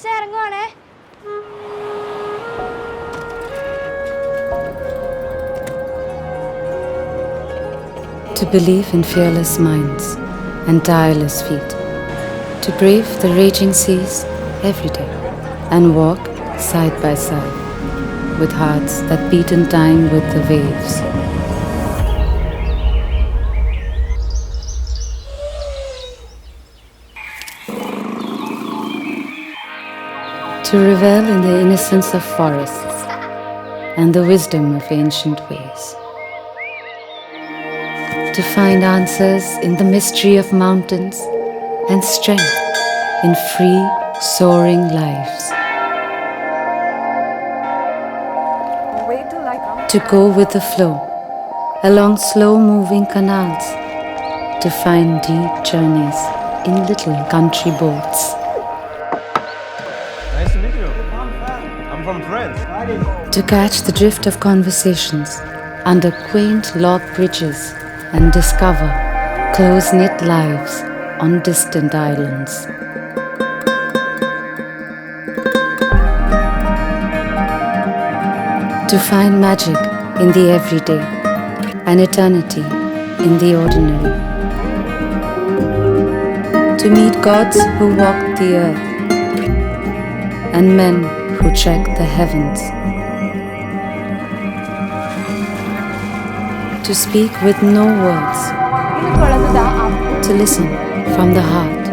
To believe in fearless minds and tireless feet, to brave the raging seas every day and walk side by side with hearts that beat in time with the waves. To revel in the innocence of forests and the wisdom of ancient ways. To find answers in the mystery of mountains and strength in free, soaring lives. To go with the flow along slow-moving canals, to find deep journeys in little country boats. Nice to meet you. I'm from France. To catch the drift of conversations under quaint log bridges and discover close-knit lives on distant islands. To find magic in the everyday and eternity in the ordinary. To meet gods who walk the earth and men who trek the heavens. To speak with no words, to listen from the heart,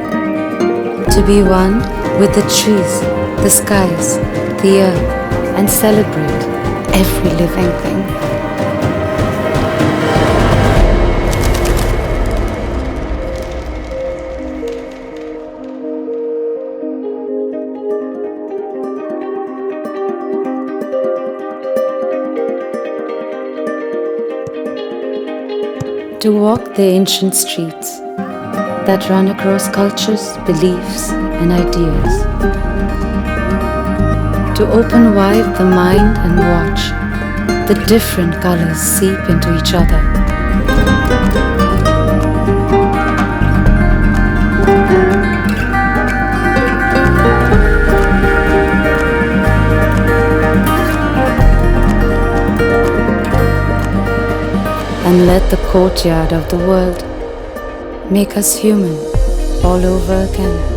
to be one with the trees, the skies, the earth, and celebrate every living thing. To walk the ancient streets that run across cultures, beliefs, and ideas. To open wide the mind and watch the different colors seep into each other. And let the courtyard of the world make us human all over again.